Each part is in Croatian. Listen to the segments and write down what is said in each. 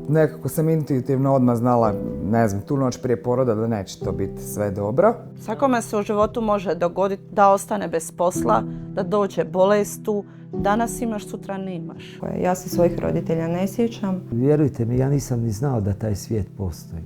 Nekako sam intuitivno odmah znala, ne znam, tu noć prije poroda da neće to biti sve dobro. Svakome se u životu može dogoditi da ostane bez posla, da dođe bolestu. Danas imaš, sutra nemaš. Ja se svojih roditelja ne sjećam. Vjerujte mi, ja nisam ni znao da taj svijet postoji.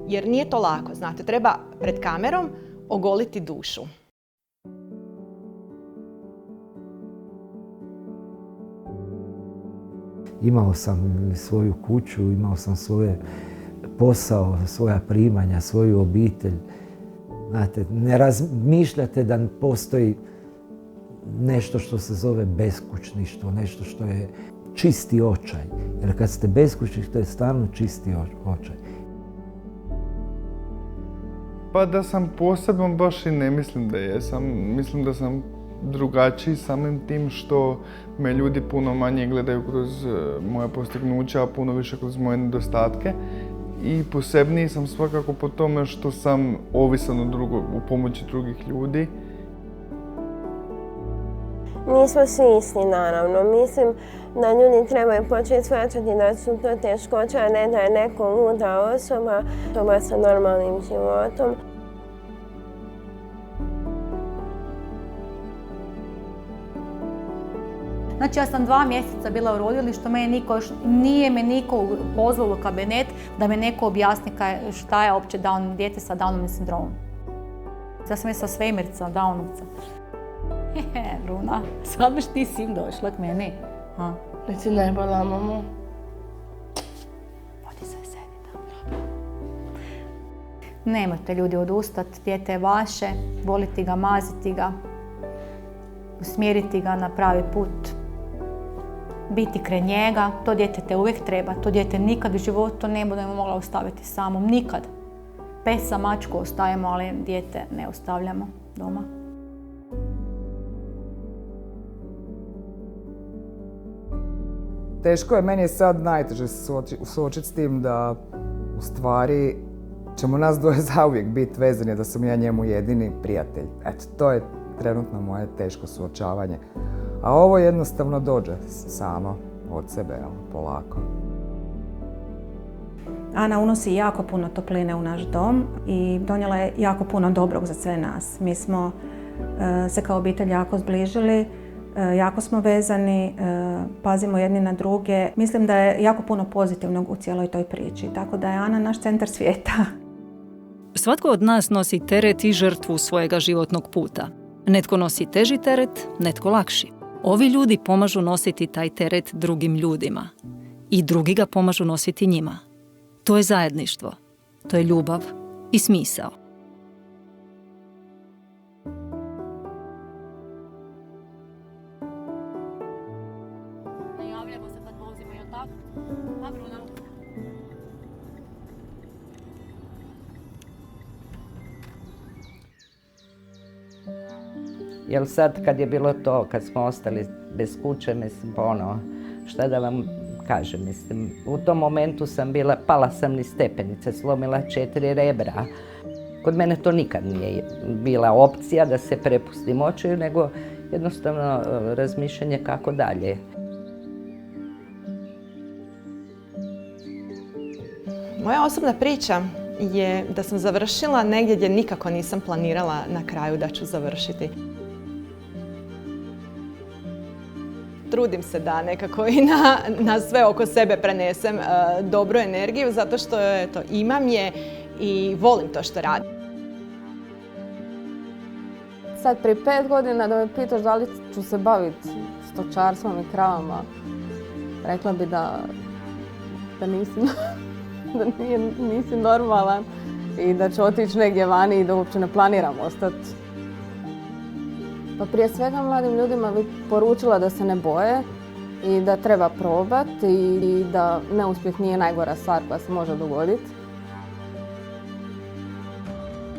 Jer nije to lako, znate, treba pred kamerom ogoliti dušu. Imao sam svoju kuću, imao sam svoje posao, svoja primanja, svoju obitelj. Znate, ne razmišljate da postoji nešto što se zove beskućništvo, nešto što je čisti očaj. Jer kad ste beskućni, to je stvarno čisti očaj. Pa da sam poseban baš i ne mislim da jesam. Mislim da sam drugačiji samim tim što me ljudi puno manje gledaju kroz moja postignuća, a puno više kroz moje nedostatke. I posebniji sam svakako po tome što sam ovisan u pomoći drugih ljudi. Nismo svi isti, naravno. Mislim da ljudi trebaju početi shvaćati da su to teškoće, a ne da je neko luda osoba sa normalnim životom. Znači ja sam 2 mjeseca bila u rodilištu, nije me niko pozvao u kabinet da me neko objasni šta je uopće dijete sa Downovim sindromom. Ja sam je sa svemirca, Downovca. Luna, sad biš ti sin došla k meni. Reci ne bala, mamu. Odi se sedi tamo. Nemojte ljudi odustati, dijete je vaše, voliti ga, maziti ga, usmjeriti ga na pravi put. Biti kraj njega, to dijete te uvijek treba, to dijete nikad u životu ne budemo mogla ostaviti samom, nikad. Pesa, mačku ostavimo, ali dijete ne ostavljamo doma. Teško je, meni je sad najteže suočiti s tim da u stvari ćemo nas dvoje zauvijek biti vezani, da sam ja njemu jedini prijatelj. Eto, to je trenutno moje teško suočavanje. A ovo jednostavno dođe samo od sebe, polako. Ana unosi jako puno topline u naš dom i donijela je jako puno dobrog za sve nas. Mi smo se kao obitelj jako zbližili, jako smo vezani, pazimo jedni na druge. Mislim da je jako puno pozitivnog u cijeloj toj priči, tako da je Ana naš centar svijeta. Svatko od nas nosi teret i žrtvu svojega životnog puta. Netko nosi teži teret, netko lakši. Ovi ljudi pomažu nositi taj teret drugim ljudima i drugi ga pomažu nositi njima. To je zajedništvo, to je ljubav i smisao. Ne javljamo se kad vozimo, jel tako? Pa, Bruna? Jer sad kad je bilo to, kad smo ostali bez kuće, mislim, šta da vam kažem, mislim, u tom momentu sam pala sam niz stepenice, slomila 4 rebra. Kod mene to nikad nije bila opcija da se prepustim očaju, nego jednostavno razmišljanje kako dalje. Moja osobna priča je da sam završila negdje gdje nikako nisam planirala na kraju da ću završiti. Trudim se da nekako i na sve oko sebe prenesem dobru energiju, zato što imam je i volim to što radim. Sad prije 5 godina da me pitaš da li ću se baviti stočarstvom i kravama, rekla bi da nisam, da nisi normalan i da ću otići negdje vani i da uopće ne planiram ostati. Pa prije svega mladim ljudima bih poručila da se ne boje i da treba probati i da neuspjeh nije najgora stvar koja se može dogoditi.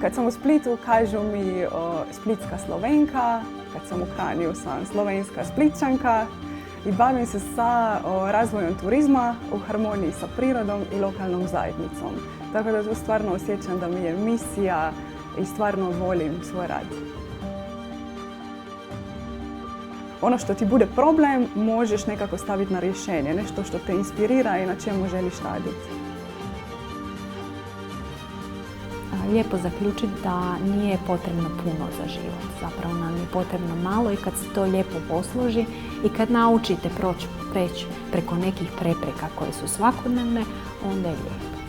Kad sam u Splitu kažu mi splitska Slovenka, kad sam u Kranju sam slovenska Splitčanka i bavim se sa razvojem turizma u harmoniji sa prirodom i lokalnom zajednicom. Tako da stvarno osjećam da mi je misija i stvarno volim svoj rad. ono što ti bude problem možeš nekako staviti na rješenje, nešto što te inspirira i na čemu želiš raditi. Lijepo zaključiti da nije potrebno puno za život. Zapravo nam je potrebno malo i kad se to lijepo posloži i kad naučite preći preko nekih prepreka koje su svakodnevne, onda je lijepo.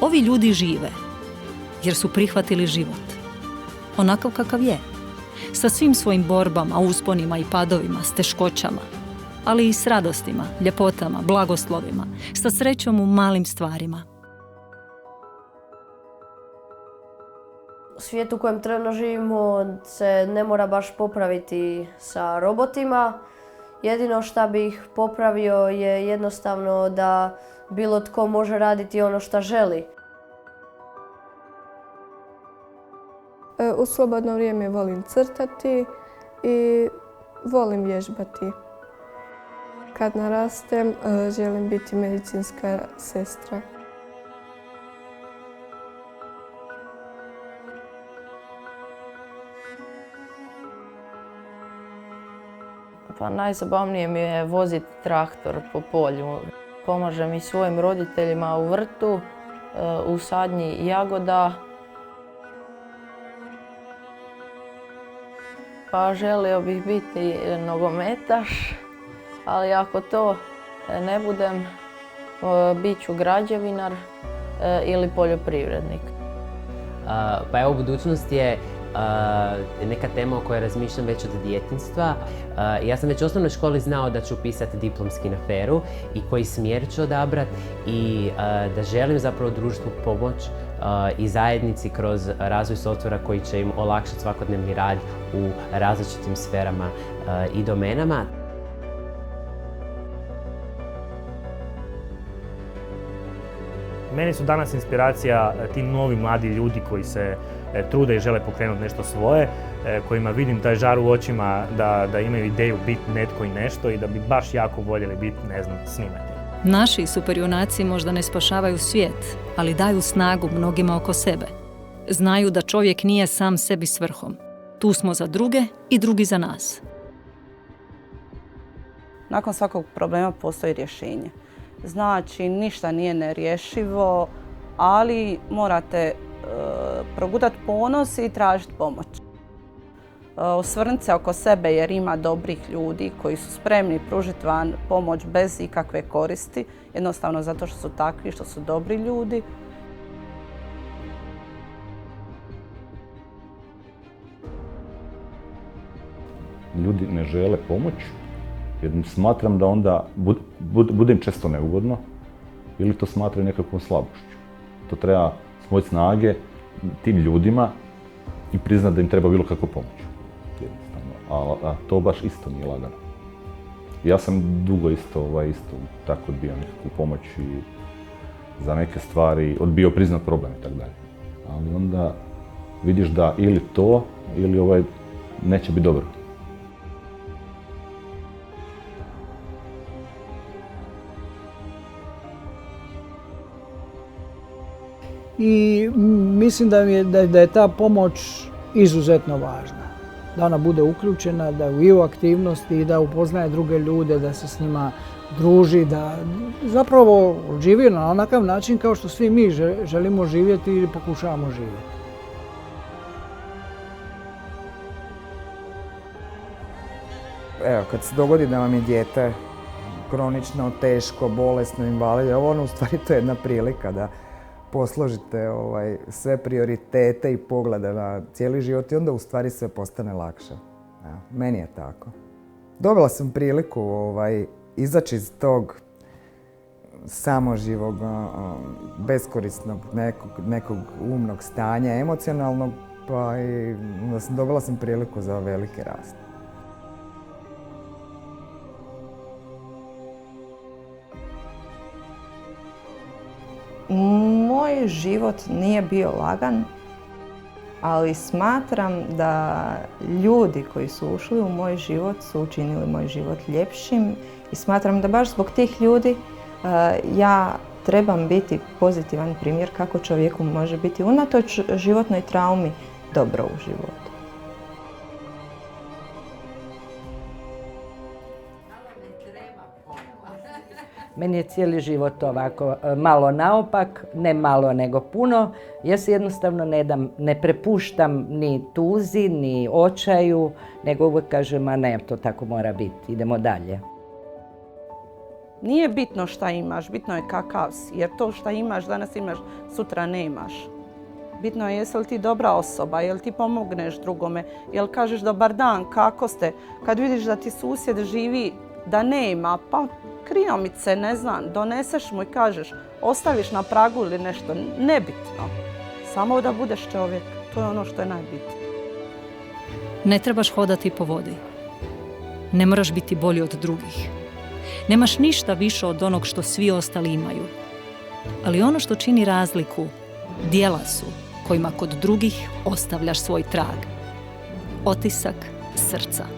Ovi ljudi žive jer su prihvatili život. Onakav kakav je. Sa svim svojim borbama, usponima i padovima, s teškoćama, ali i s radostima, ljepotama, blagoslovima, sa srećom u malim stvarima. Svijet u kojem trenutno živimo se ne mora baš popraviti sa robotima. Jedino što bih popravio je jednostavno da bilo tko može raditi ono što želi. U slobodno vrijeme volim crtati i volim vježbati. Kad narastem, želim biti medicinska sestra. Pa najzabavnije mi je voziti traktor po polju. Pomažem i svojim roditeljima u vrtu, u sadnji jagoda. Pa želio bih biti nogometaš, ali ako to ne budem, bit ću građevinar ili poljoprivrednik. Pa evo, budućnost je neka tema o kojoj razmišljam već od djetinjstva. Ja sam već u osnovnoj školi znao da ću upisati diplomski na FER-u i koji smjer ću odabrati i da želim zapravo društvu pomoć i zajednici kroz razvoj softvera koji će im olakšati svakodnevni rad u različitim sferama i domenama. Meni su danas inspiracija ti novi mladi ljudi koji se trude i žele pokrenuti nešto svoje, kojima vidim taj žar u očima da imaju ideju biti netko i nešto i da bi baš jako voljeli biti, ne znam, snimatelji. Naši superjunaci možda ne spašavaju svijet, ali daju snagu mnogima oko sebe. Znaju da čovjek nije sam sebi svrhom. Tu smo za druge i drugi za nas. Nakon svakog problema postoji rješenje. Znači, ništa nije nerješivo, ali morate progutati ponos i tražiti pomoć. Osvrniti se oko sebe jer ima dobrih ljudi koji su spremni pružiti vam pomoć bez ikakve koristi, jednostavno zato što su takvi, što su dobri ljudi. Ljudi ne žele pomoć jer smatram da onda bude im često neugodno ili to smatraju nekakvom slabošću. To treba smojiti snage tim ljudima i priznati da im treba bilo kakvu pomoć. A to baš isto nije lagano. Ja sam dugo isto tako odbio nekakvu pomoć i za neke stvari odbio priznat problem i tako dalje. Ali onda vidiš da ili to ili neće biti dobro. I mislim da je ta pomoć izuzetno važna. Da ona bude uključena, da je u aktivnosti i da upoznaje druge ljude, da se s njima druži, da zapravo živi na onakav način kao što svi mi želimo živjeti ili pokušavamo živjeti. Evo, kad se dogodi da vam je dijete kronično, teško, bolesno, invalid, u stvari to je jedna prilika da posložite sve prioritete i poglede na cijeli život i onda u stvari sve postane lakše. Evo, meni je tako. Dobila sam priliku izaći iz tog samoživog, beskorisnog, nekog umnog stanja, emocionalnog, pa i dobila sam priliku za veliki rast. Moj život nije bio lagan, ali smatram da ljudi koji su ušli u moj život su učinili moj život ljepšim i smatram da baš zbog tih ljudi ja trebam biti pozitivan primjer kako čovjeku može biti unatoč životnoj traumi dobro u životu. Meni je cijeli život ovako malo naopak, ne malo nego puno. Ja se jednostavno ne dam, ne prepuštam ni tuzi, ni očaju, nego uvijek kažem, a ne, to tako mora biti, idemo dalje. Nije bitno šta imaš, bitno je kakav si, jer to šta imaš, danas imaš, sutra nemaš. Bitno je jesi li ti dobra osoba, jel ti pomogneš drugome, jel kažeš dobar dan, kako ste. Kad vidiš da ti susjed živi da nema, pa kriomice, ne znam, doneseš mu i kažeš, ostaviš na pragu ili nešto, nebitno. Samo da budeš čovjek, to je ono što je najbitnije. Ne trebaš hodati po vodi. Ne moraš biti bolji od drugih. Nemaš ništa više od onog što svi ostali imaju. Ali ono što čini razliku, djela su kojima kod drugih ostavljaš svoj trag. Otisak srca.